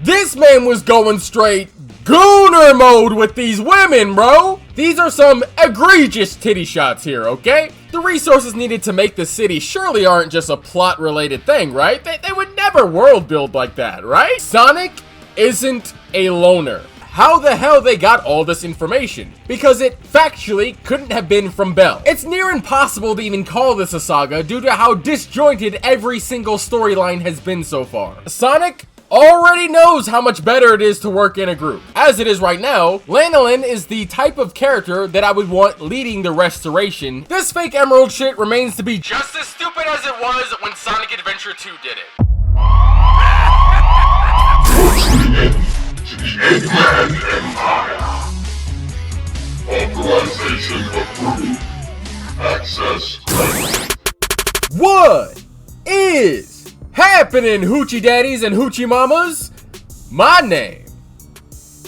This man was going straight gooner mode with these women, bro. These are some egregious titty shots here, okay? The resources needed to make the city surely aren't just a plot-related thing, right? They would never world build like that, right? Sonic isn't a loner. How the hell they got all this information? Because it factually couldn't have been from Bell. It's near impossible to even call this a saga due to how disjointed every single storyline has been so far. Sonic already knows how much better it is to work in a group. As it is right now, Lanolin is the type of character that I would want leading the restoration. This fake emerald shit remains to be just as stupid as it was when Sonic Adventure 2 did it. Eggman Empire. Authorization approved. Access granted. What is happening, hoochie daddies and hoochie mamas? My name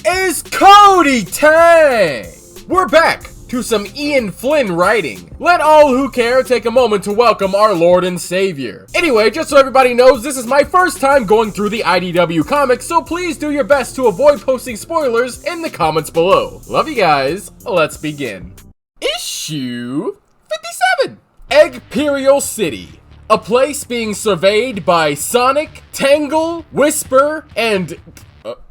is KotyTang. We're back to some Ian Flynn writing. Let all who care take a moment to welcome our Lord and Savior. Anyway, just so everybody knows, this is my first time going through the IDW comics, so please do your best to avoid posting spoilers in the comments below. Love you guys. Let's begin. Issue 57. Eggperial City. A place being surveyed by Sonic, Tangle, Whisper, and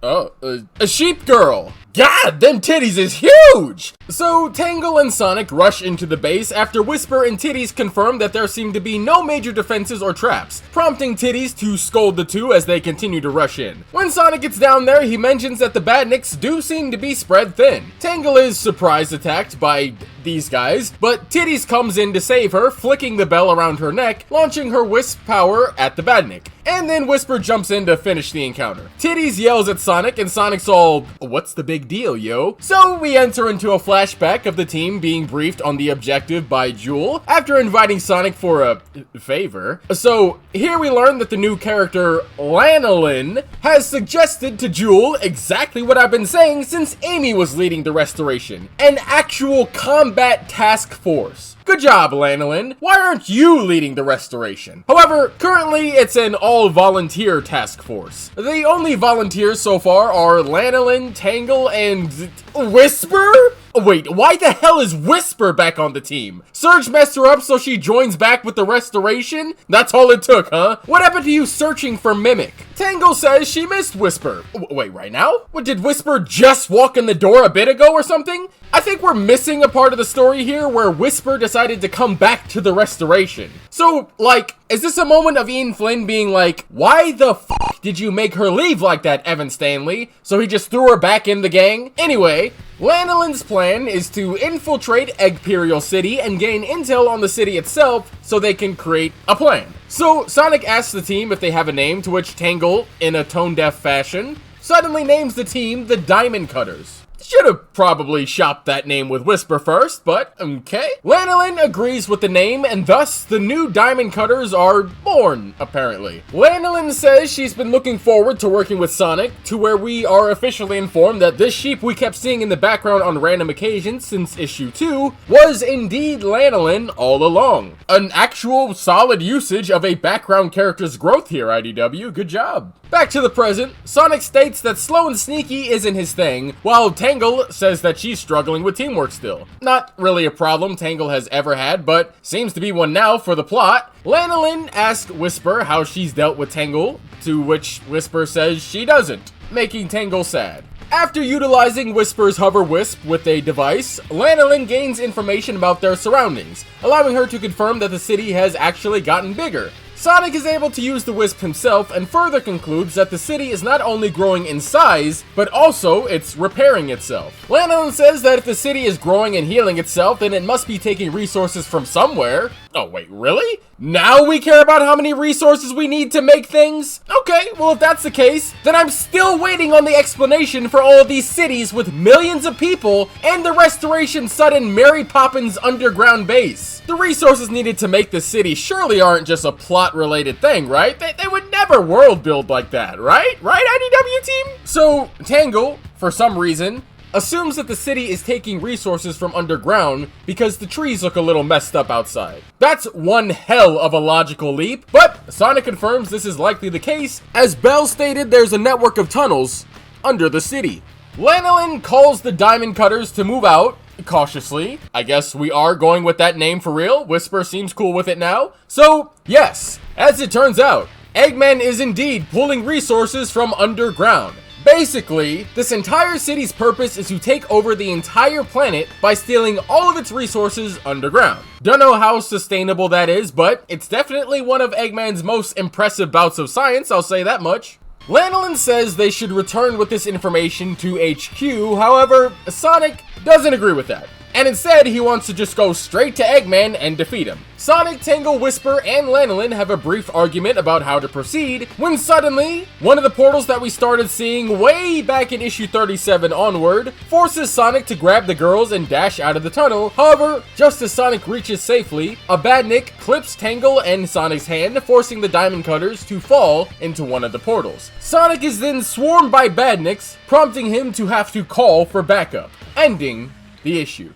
a sheep girl. God, them titties is huge! So, Tangle and Sonic rush into the base after Whisper and Titties confirm that there seem to be no major defenses or traps, prompting Titties to scold the two as they continue to rush in. When Sonic gets down there, he mentions that the badniks do seem to be spread thin. Tangle is surprise attacked by these guys, but Titties comes in to save her, flicking the bell around her neck, launching her wisp power at the badnik. And then Whisper jumps in to finish the encounter. Titties yells at Sonic, and Sonic's all, "What's the big deal, yo?" So we enter into a flashback of the team being briefed on the objective by Jewel after inviting Sonic for a favor. So here we learn that the new character, Lanolin, has suggested to Jewel exactly what I've been saying since Amy was leading the restoration. An actual combat task force. Good job, Lanolin. Why aren't you leading the restoration? However, currently it's an all-volunteer task force. The only volunteers so far are Lanolin, Tangle, and Whisper? Wait, why the hell is Whisper back on the team? Surge messed her up so she joins back with the restoration? That's all it took, huh? What happened to you searching for Mimic? Tangle says she missed Whisper. Wait, right now? What, did Whisper just walk in the door a bit ago or something? I think we're missing a part of the story here where Whisper decided to come back to the restoration. So, like, is this a moment of Ian Flynn being like, why the fuck did you make her leave like that, Evan Stanley? So he just threw her back in the gang? Anyway, Lanolin's plan is to infiltrate Eggperial City and gain intel on the city itself so they can create a plan. So Sonic asks the team if they have a name, to which Tangle, in a tone-deaf fashion, suddenly names the team the Diamond Cutters. Should have probably shopped that name with Whisper first, but okay. Lanolin agrees with the name, and thus the new Diamond Cutters are born, apparently. Lanolin says she's been looking forward to working with Sonic, to where we are officially informed that this sheep we kept seeing in the background on random occasions since issue 2 was indeed Lanolin all along. An actual solid usage of a background character's growth here, IDW. Good job. Back to the present, Sonic states that slow and sneaky isn't his thing, while Tangle says that she's struggling with teamwork still. Not really a problem Tangle has ever had, but seems to be one now for the plot. Lanolin asks Whisper how she's dealt with Tangle, to which Whisper says she doesn't, making Tangle sad. After utilizing Whisper's hover wisp with a device, Lanolin gains information about their surroundings, allowing her to confirm that the city has actually gotten bigger. Sonic is able to use the wisp himself and further concludes that the city is not only growing in size, but also it's repairing itself. Lanolin says that if the city is growing and healing itself, then it must be taking resources from somewhere. Oh wait, really? Now we care about how many resources we need to make things? Okay, well if that's the case, then I'm still waiting on the explanation for all of these cities with millions of people and the restoration sudden Mary Poppins underground base. The resources needed to make the city surely aren't just a plot-related thing, right? They would never world build like that, right? Right, IDW team? So, Tangle, for some reason, assumes that the city is taking resources from underground because the trees look a little messed up outside. That's one hell of a logical leap, but Sonic confirms this is likely the case, as Bell stated there's a network of tunnels under the city. Lanolin calls the Diamond Cutters to move out, cautiously. I guess we are going with that name for real. Whisper seems cool with it now. So, yes, as it turns out, Eggman is indeed pulling resources from underground. Basically, this entire city's purpose is to take over the entire planet by stealing all of its resources underground. Don't know how sustainable that is, but it's definitely one of Eggman's most impressive bouts of science, I'll say that much. Lanolin says they should return with this information to HQ, however, Sonic doesn't agree with that. And instead, he wants to just go straight to Eggman and defeat him. Sonic, Tangle, Whisper, and Lanolin have a brief argument about how to proceed, when suddenly, one of the portals that we started seeing way back in issue 37 onward, forces Sonic to grab the girls and dash out of the tunnel. However, just as Sonic reaches safely, a Badnik clips Tangle and Sonic's hand, forcing the Diamond Cutters to fall into one of the portals. Sonic is then swarmed by Badniks, prompting him to have to call for backup, ending the issue.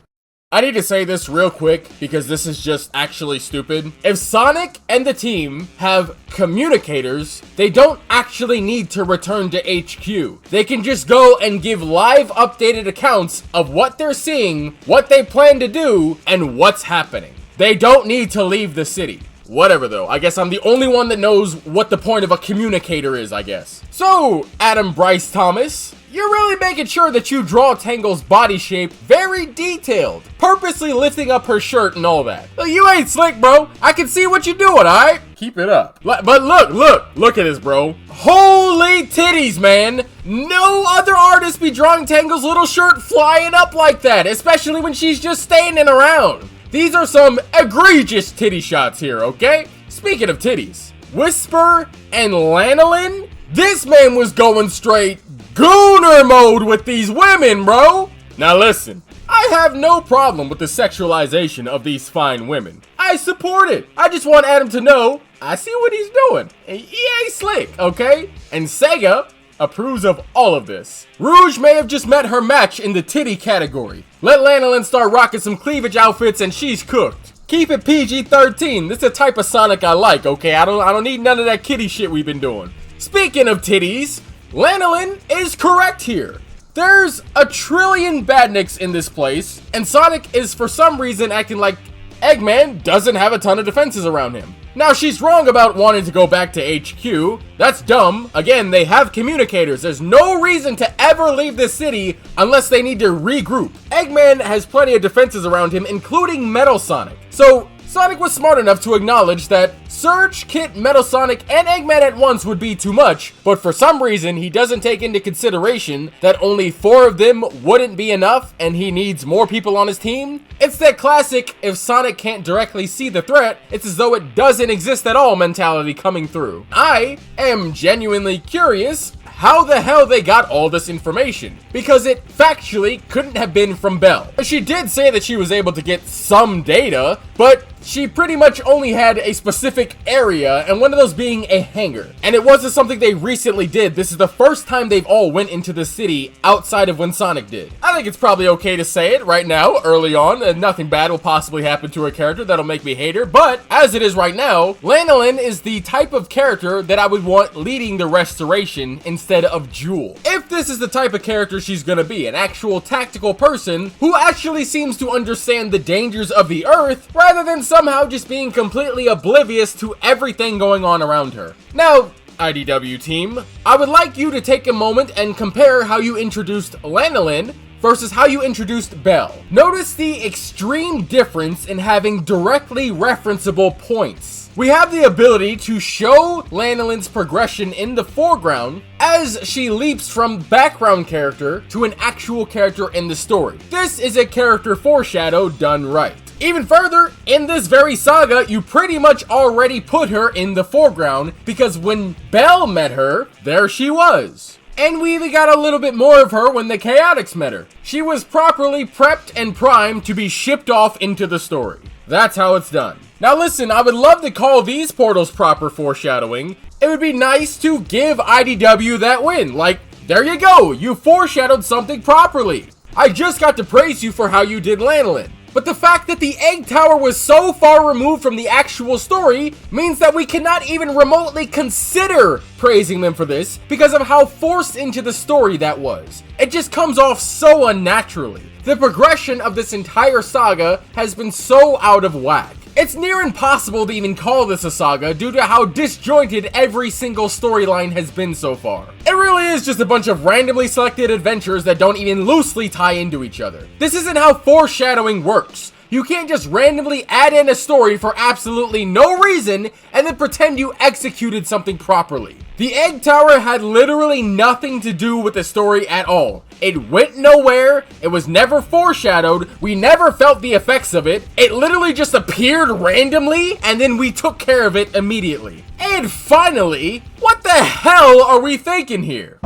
I need to say this real quick because this is just actually stupid. If Sonic and the team have communicators, they don't actually need to return to HQ. They can just go and give live updated accounts of what they're seeing, what they plan to do, and what's happening. They don't need to leave the city. Whatever though, I guess I'm the only one that knows what the point of a communicator is, I guess. So, Adam Bryce Thomas, you're really making sure that you draw Tangle's body shape very detailed, purposely lifting up her shirt and all that. You ain't slick, bro. I can see what you're doing, alright? Keep it up. But look at this, bro. Holy titties, man. No other artist be drawing Tangle's little shirt flying up like that, especially when she's just standing around. These are some egregious titty shots here, okay? Speaking of titties, Whisper and Lanolin, this man was going straight Gooner mode with these women, bro. Now listen, I have no problem with the sexualization of these fine women. I support it. I just want Adam to know I see what he's doing. And he ain't slick, okay? And Sega approves of all of this. Rouge may have just met her match in the titty category. Let Lanolin start rocking some cleavage outfits and she's cooked. Keep it PG-13. This is the type of Sonic I like, okay? I don't need none of that kitty shit we've been doing. Speaking of titties, Lanolin is correct here. There's a trillion Badniks in this place, and Sonic is for some reason acting like Eggman doesn't have a ton of defenses around him. Now, she's wrong about wanting to go back to HQ. That's dumb. Again, they have communicators. There's no reason to ever leave this city unless they need to regroup. Eggman has plenty of defenses around him, including Metal Sonic. So, Sonic was smart enough to acknowledge that Surge, Kit, Metal Sonic, and Eggman at once would be too much, but for some reason, he doesn't take into consideration that only 4 of them wouldn't be enough and he needs more people on his team. It's that classic, if Sonic can't directly see the threat, it's as though it doesn't exist at all mentality coming through. I am genuinely curious how the hell they got all this information, because it factually couldn't have been from Bell. She did say that she was able to get some data, but she pretty much only had a specific area, and one of those being a hangar. And it wasn't something they recently did. This is the first time they've all went into the city outside of when Sonic did. I think it's probably okay to say it right now, early on, and nothing bad will possibly happen to her character that'll make me hate her, but as it is right now, Lanolin is the type of character that I would want leading the restoration instead of Jewel. If this is the type of character she's gonna be, an actual tactical person who actually seems to understand the dangers of the Earth, rather than somehow just being completely oblivious to everything going on around her. Now, IDW team, I would like you to take a moment and compare how you introduced Lanolin versus how you introduced Bell. Notice the extreme difference in having directly referenceable points. We have the ability to show Lanolin's progression in the foreground as she leaps from background character to an actual character in the story. This is a character foreshadow done right. Even further, in this very saga, you pretty much already put her in the foreground because when Bell met her, there she was. And we even got a little bit more of her when the Chaotix met her. She was properly prepped and primed to be shipped off into the story. That's how it's done. Now listen, I would love to call these portals proper foreshadowing. It would be nice to give IDW that win. Like, there you go, you foreshadowed something properly. I just got to praise you for how you did Lanolin. But the fact that the egg tower was so far removed from the actual story means that we cannot even remotely consider praising them for this because of how forced into the story that was. It just comes off so unnaturally. The progression of this entire saga has been so out of whack. It's near impossible to even call this a saga due to how disjointed every single storyline has been so far. It really is just a bunch of randomly selected adventures that don't even loosely tie into each other. This isn't how foreshadowing works. You can't just randomly add in a story for absolutely no reason and then pretend you executed something properly. The egg tower had literally nothing to do with the story at all. It went nowhere, it was never foreshadowed, we never felt the effects of it, it literally just appeared randomly, and then we took care of it immediately. And finally, what the hell are we thinking here?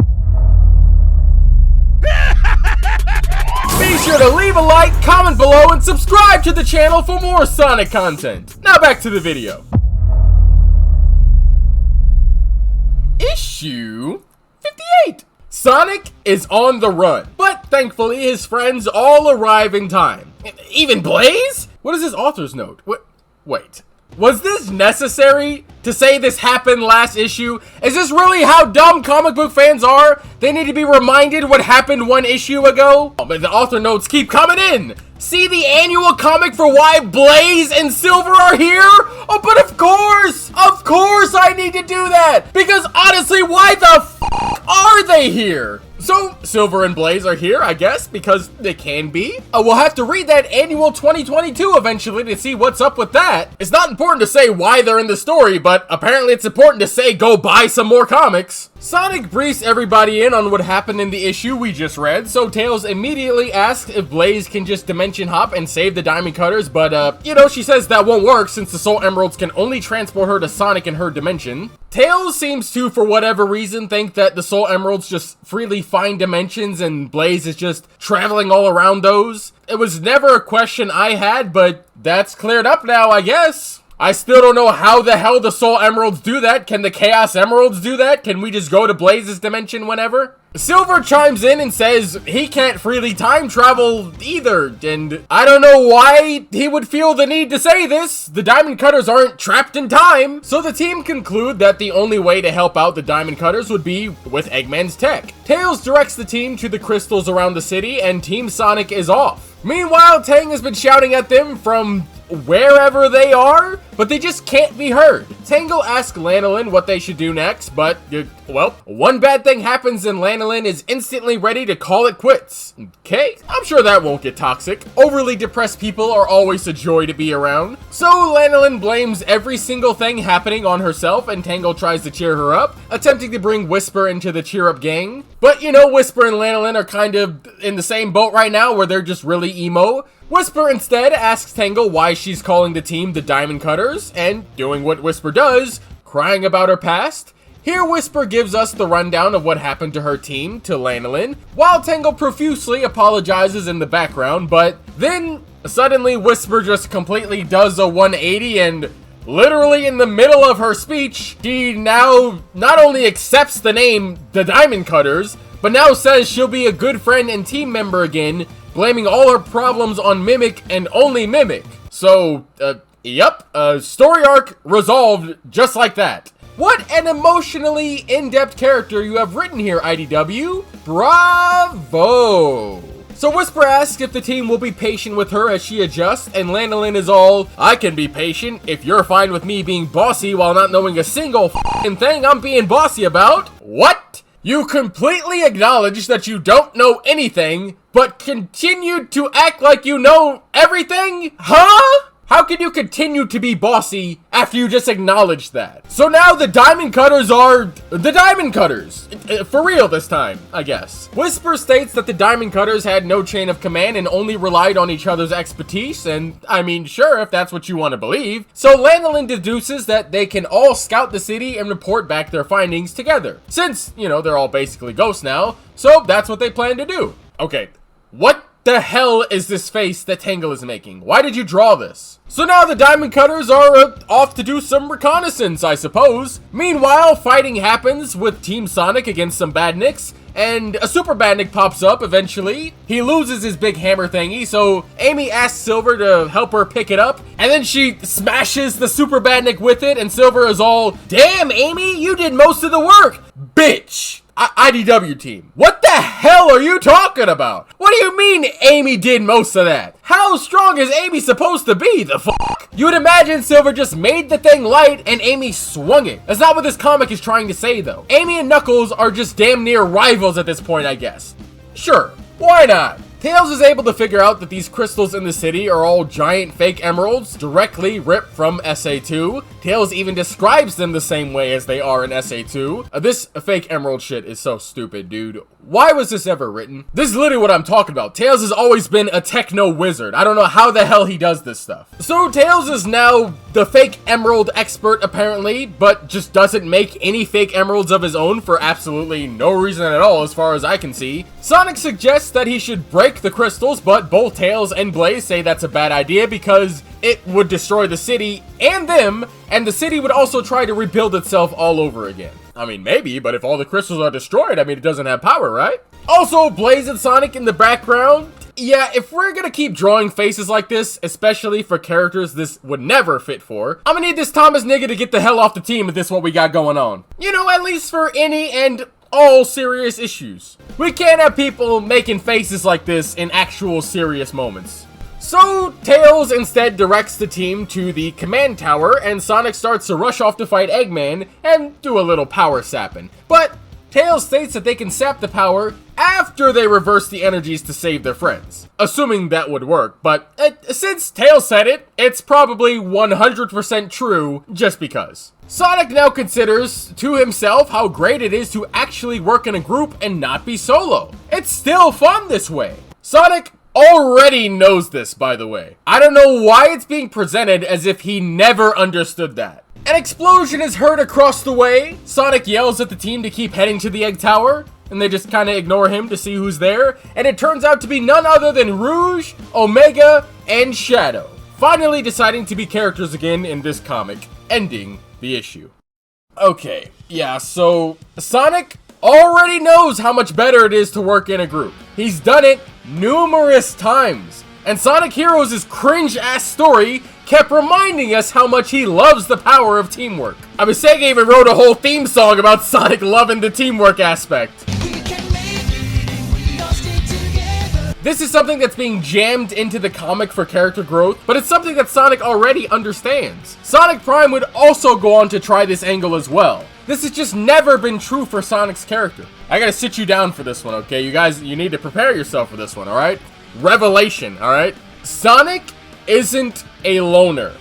Be sure to leave a like, comment below, and subscribe to the channel for more Sonic content. Now back to the video. Issue 58. Sonic is on the run, but thankfully his friends all arrive in time. Even Blaze? What is his author's note? Wait. Was this necessary to say this happened last issue? Is this really how dumb comic book fans are? They need to be reminded what happened one issue ago? Oh, but the author notes keep coming in. See the annual comic for why Blaze and Silver are here? Oh, but of course I need to do that. Because honestly, why the f are they here? So, Silver and Blaze are here, I guess, because they can be. We'll have to read that annual 2022 eventually to see what's up with that. It's not important to say why they're in the story, but apparently it's important to say go buy some more comics. Sonic briefs everybody in on what happened in the issue we just read, so Tails immediately asks if Blaze can just dimension hop and save the Diamond Cutters, but you know, she says that won't work since the Soul Emeralds can only transport her to Sonic in her dimension. Tails seems to, for whatever reason, think that the Soul Emeralds just freely find dimensions and Blaze is just traveling all around those. It was never a question I had, but that's cleared up now, I guess. I still don't know how the hell the Soul Emeralds do that. Can the Chaos Emeralds do that? Can we just go to Blaze's dimension whenever? Silver chimes in and says he can't freely time travel either, and I don't know why he would feel the need to say this. The Diamond Cutters aren't trapped in time. So the team conclude that the only way to help out the Diamond Cutters would be with Eggman's tech. Tails directs the team to the crystals around the city, and Team Sonic is off. Meanwhile, Tang has been shouting at them from wherever they are, but they just can't be heard. Tangle asks Lanolin what they should do next, but, well, one bad thing happens and Lanolin is instantly ready to call it quits. Okay, I'm sure that won't get toxic. Overly depressed people are always a joy to be around. So Lanolin blames every single thing happening on herself, and Tangle tries to cheer her up, attempting to bring Whisper into the cheer up gang. But you know, Whisper and Lanolin are kind of in the same boat right now where they're just really emo. Whisper instead asks Tangle why she's calling the team the Diamond Cutters, and doing what Whisper does, crying about her past. Here Whisper gives us the rundown of what happened to her team to Lanolin, while Tangle profusely apologizes in the background, but then suddenly Whisper just completely does a 180 and literally in the middle of her speech, she now not only accepts the name the Diamond Cutters, but now says she'll be a good friend and team member again, blaming all her problems on Mimic and only Mimic. So, yep, story arc resolved just like that. What an emotionally in-depth character you have written here, IDW. Bravo! So Whisper asks if the team will be patient with her as she adjusts, and Lanolin is all, I can be patient if you're fine with me being bossy while not knowing a single f***ing thing I'm being bossy about. What? You completely acknowledge that you don't know anything, but continue to act like you know everything? Huh? How can you continue to be bossy after you just acknowledged that? So now the Diamond Cutters are the Diamond Cutters. For real this time, I guess. Whisper states that the Diamond Cutters had no chain of command and only relied on each other's expertise, and I mean, sure, if that's what you want to believe. So Lanolin deduces that they can all scout the city and report back their findings together. Since, you know, they're all basically ghosts now, so that's what they plan to do. Okay, what the hell is this face that Tangle is making? Why did you draw this? So now the Diamond Cutters are off to do some reconnaissance, I suppose. Meanwhile, fighting happens with Team Sonic against some badniks, and a super badnik pops up eventually. He loses his big hammer thingy, so Amy asks Silver to help her pick it up, and then she smashes the super badnik with it, and Silver is all, "Damn, Amy, you did most of the work, bitch." IDW team, what the hell are you talking about? What do you mean Amy did most of that? How strong is Amy supposed to be, the fuck? You would imagine Silver just made the thing light and Amy swung it. That's not what this comic is trying to say though. Amy and Knuckles are just damn near rivals at this point, I guess. Sure, why not? Tails is able to figure out that these crystals in the city are all giant fake emeralds directly ripped from SA2. Tails even describes them the same way as they are in SA2. This fake emerald shit is so stupid, dude. Why was this ever written? This is literally what I'm talking about. Tails has always been a techno wizard. I don't know how the hell he does this stuff. So Tails is now the fake emerald expert apparently, but just doesn't make any fake emeralds of his own for absolutely no reason at all as far as I can see. Sonic suggests that he should break the crystals, but both Tails and Blaze say that's a bad idea because it would destroy the city and them, and the city would also try to rebuild itself all over again. I mean, maybe, but if all the crystals are destroyed, I mean, it doesn't have power, right? Also, Blaze and Sonic in the background. Yeah, if we're gonna keep drawing faces like this, especially for characters this would never fit for, I'm gonna need this Thomas nigga to get the hell off the team if this is what we got going on. You know, at least for any and all serious issues. We can't have people making faces like this in actual serious moments. So, Tails instead directs the team to the command tower, and Sonic starts to rush off to fight Eggman and do a little power sapping. But Tails states that they can sap the power after they reverse the energies to save their friends. Assuming that would work, but since Tails said it, it's probably 100% true just because. Sonic now considers to himself how great it is to actually work in a group and not be solo. It's still fun this way. Sonic already knows this, by the way. I don't know why it's being presented as if he never understood that. An explosion is heard across the way. Sonic yells at the team to keep heading to the egg tower, and they just kind of ignore him to see who's there, and it turns out to be none other than Rouge, Omega, and Shadow, finally deciding to be characters again in this comic, ending the issue. Okay, yeah, so Sonic already knows how much better it is to work in a group. He's done it numerous times, and Sonic Heroes' cringe-ass story kept reminding us how much he loves the power of teamwork. I mean, Sega even wrote a whole theme song about Sonic loving the teamwork aspect. This is something that's being jammed into the comic for character growth, but it's something that Sonic already understands. Sonic Prime would also go on to try this angle as well. This has just never been true for Sonic's character. I gotta sit you down for this one, okay? You guys, you need to prepare yourself for this one, alright? Revelation, alright? Sonic isn't a loner.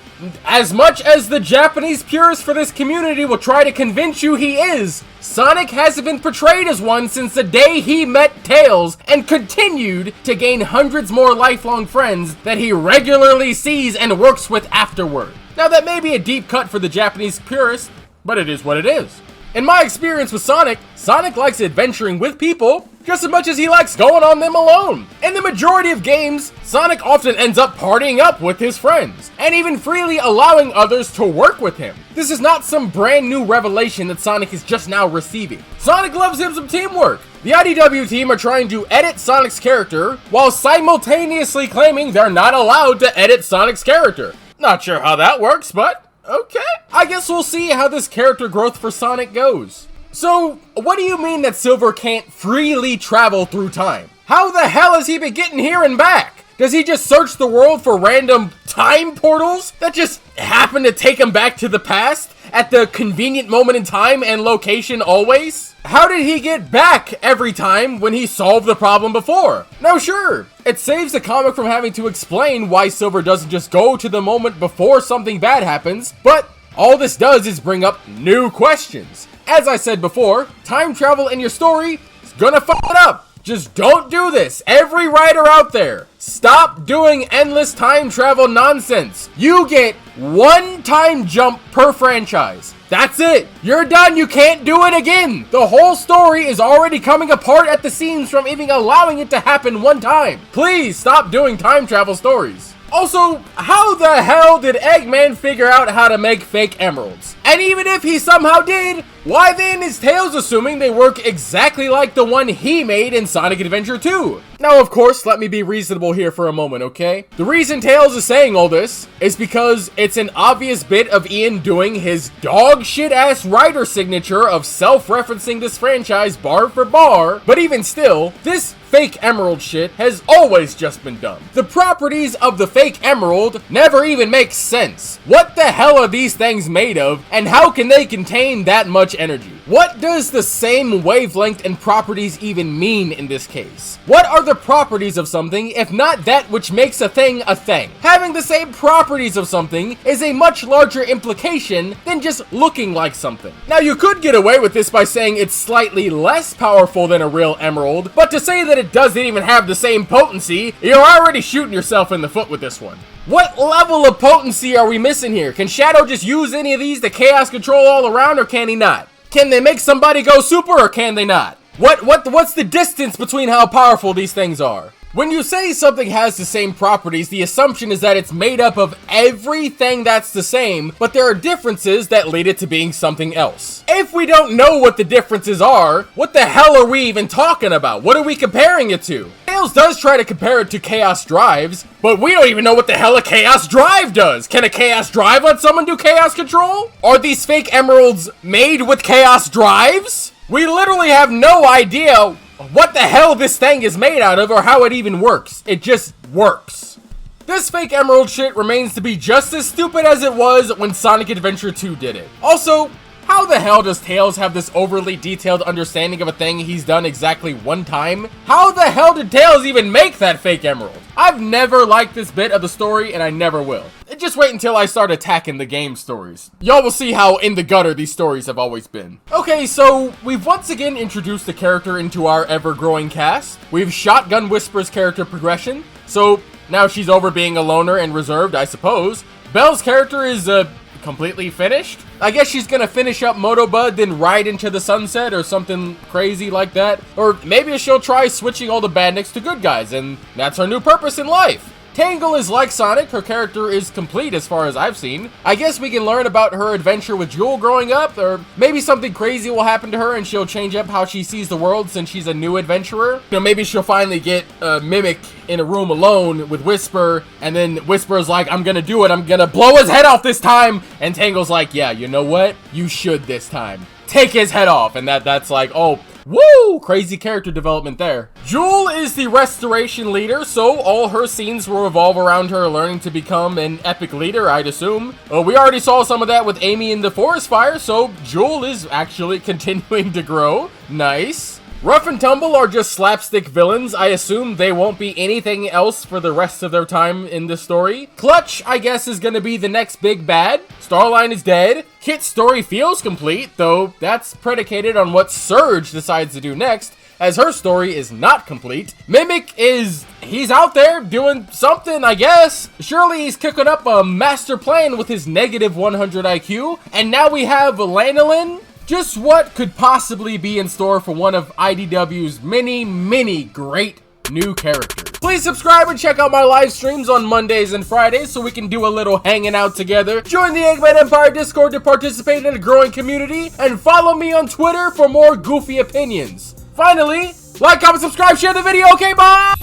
As much as the Japanese purists for this community will try to convince you he is, Sonic hasn't been portrayed as one since the day he met Tails and continued to gain hundreds more lifelong friends that he regularly sees and works with afterward. Now that may be a deep cut for the Japanese purists, but it is what it is. In my experience with Sonic, Sonic likes adventuring with people just as much as he likes going on them alone. In the majority of games, Sonic often ends up partying up with his friends, and even freely allowing others to work with him. This is not some brand new revelation that Sonic is just now receiving. Sonic loves him some teamwork. The IDW team are trying to edit Sonic's character, while simultaneously claiming they're not allowed to edit Sonic's character. Not sure how that works, but okay. I guess we'll see how this character growth for Sonic goes. So, what do you mean that Silver can't freely travel through time? How the hell has he been getting here and back? Does he just search the world for random time portals that just happen to take him back to the past at the convenient moment in time and location always? How did he get back every time when he solved the problem before? Now sure, it saves the comic from having to explain why Silver doesn't just go to the moment before something bad happens, but all this does is bring up new questions. As I said before, time travel in your story is gonna fuck it up. Just don't do this. Every writer out there, stop doing endless time travel nonsense. You get one time jump per franchise. That's it. You're done. You can't do it again. The whole story is already coming apart at the seams from even allowing it to happen one time. Please stop doing time travel stories. Also, how the hell did Eggman figure out how to make fake emeralds? And even if he somehow did, why then is Tails assuming they work exactly like the one he made in Sonic Adventure 2? Now, of course, let me be reasonable here for a moment, okay? The reason Tails is saying all this is because it's an obvious bit of Ian doing his dog shit ass writer signature of self-referencing this franchise bar for bar, but even still, this fake emerald shit has always just been done. The properties of the fake emerald never even make sense. What the hell are these things made of, and how can they contain that much energy? What does the same wavelength and properties even mean in this case? What are the properties of something if not that which makes a thing a thing? Having the same properties of something is a much larger implication than just looking like something. Now, you could get away with this by saying it's slightly less powerful than a real emerald, but to say that it doesn't even have the same potency, you're already shooting yourself in the foot with this one. What level of potency are we missing here? Can Shadow just use any of these to chaos control all around, or can he not? Can they make somebody go super, or can they not? What's the distance between how powerful these things are? When you say something has the same properties, the assumption is that it's made up of everything that's the same, but there are differences that lead it to being something else. If we don't know what the differences are, what the hell are we even talking about? What are we comparing it to? Tails does try to compare it to Chaos Drives, but we don't even know what the hell a Chaos Drive does. Can a Chaos Drive let someone do Chaos Control? Are these fake emeralds made with Chaos Drives? We literally have no idea what the hell this thing is made out of or how it even works. It just works. This fake emerald shit remains to be just as stupid as it was when Sonic Adventure 2 did it. Also, how the hell does Tails have this overly detailed understanding of a thing he's done exactly one time? How the hell did Tails even make that fake emerald? I've never liked this bit of the story, and I never will. Just wait until I start attacking the game stories. Y'all will see how in the gutter these stories have always been. Okay, so we've once again introduced the character into our ever-growing cast. We've Shotgun Whisper's character progression, so now she's over being a loner and reserved, I suppose. Belle's character is, completely finished. I guess she's gonna finish up Motobud, then ride into the sunset or something crazy like that. Or maybe she'll try switching all the badniks to good guys, and that's her new purpose in life. Tangle is like Sonic, her character is complete as far as I've seen. I guess we can learn about her adventure with Jewel growing up, or maybe something crazy will happen to her and she'll change up how she sees the world since she's a new adventurer. You know, maybe she'll finally get Mimic in a room alone with Whisper, and then Whisper's like, I'm gonna do it, I'm gonna blow his head off this time, and Tangle's like, yeah, you know what? You should this time. Take his head off, and that's like, oh, woo! Crazy character development there. Jewel is the restoration leader, so all her scenes will revolve around her learning to become an epic leader, I'd assume. We already saw some of that with Amy in the forest fire, so Jewel is actually continuing to grow. Nice. Rough and Tumble are just slapstick villains. I assume they won't be anything else for the rest of their time in the story. Clutch, I guess, is gonna be the next big bad. Starline is dead. Kit's story feels complete, though that's predicated on what Surge decides to do next, as her story is not complete. Mimic he's out there doing something, I guess. Surely he's cooking up a master plan with his negative 100 IQ. And now we have Lanolin. Just what could possibly be in store for one of IDW's many great new characters? Please subscribe and check out my live streams on Mondays and Fridays so we can do a little hanging out together. Join the Eggman Empire Discord to participate in a growing community, and follow me on Twitter for more goofy opinions. Finally, like, comment, subscribe, share the video. Okay, bye!